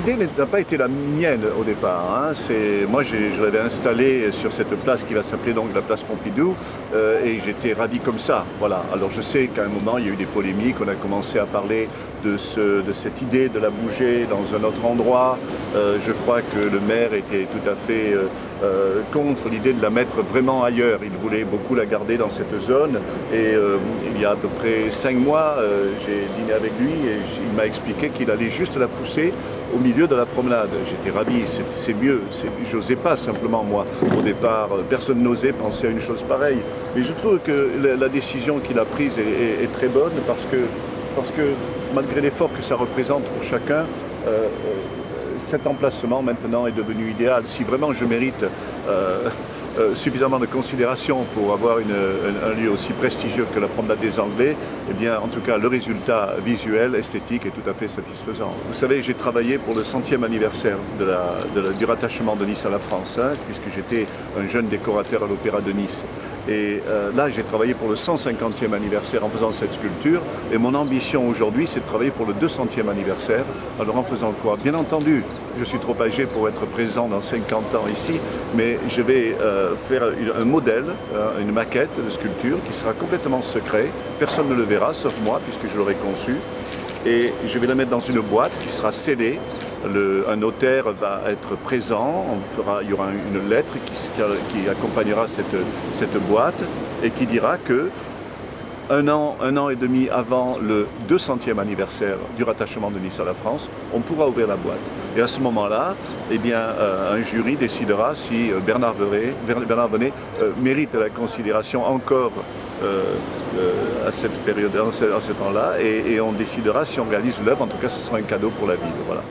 l'idée n'a pas été la mienne au départ. Hein. Moi, je l'avais installé sur cette place qui va s'appeler donc la place Pompidou, et j'étais ravi comme ça. Voilà. Alors je sais qu'à un moment, il y a eu des polémiques, on a commencé à parler de cette idée de la bouger dans un autre endroit. Je crois que le maire était tout à fait contre l'idée de la mettre vraiment ailleurs. Il voulait beaucoup la garder dans cette zone. Et il y a à peu près 5 mois, j'ai dîné avec lui et il m'a expliqué qu'il allait juste la pousser au milieu de la promenade. J'étais ravi, c'est mieux. J'osais pas simplement moi. Au départ, personne n'osait penser à une chose pareille. Mais je trouve que la décision qu'il a prise est très bonne parce que malgré l'effort que ça représente pour chacun, cet emplacement maintenant est devenu idéal. Si vraiment je mérite suffisamment de considération pour avoir un lieu aussi prestigieux que la promenade des Anglais, eh bien en tout cas le résultat visuel, esthétique est tout à fait satisfaisant. Vous savez, j'ai travaillé pour le 100e anniversaire du rattachement de Nice à la France, hein, puisque j'étais un jeune décorateur à l'Opéra de Nice. Et là, j'ai travaillé pour le 150e anniversaire en faisant cette sculpture. Et mon ambition aujourd'hui, c'est de travailler pour le 200e anniversaire. Alors en faisant quoi? Bien entendu, je suis trop âgé pour être présent dans 50 ans ici, mais je vais faire un modèle, une maquette de sculpture qui sera complètement secret. Personne ne le verra, sauf moi, puisque je l'aurai conçu. Et je vais la mettre dans une boîte qui sera scellée. Un notaire va être présent, il y aura une lettre qui accompagnera cette boîte et qui dira que un an et demi avant le 200e anniversaire du rattachement de Nice à la France, on pourra ouvrir la boîte. Et à ce moment-là, eh bien, un jury décidera si Bernard Venet mérite la considération encore à cette période, à ce temps-là, et on décidera si on réalise l'œuvre. En tout cas, ce sera un cadeau pour la ville. Voilà.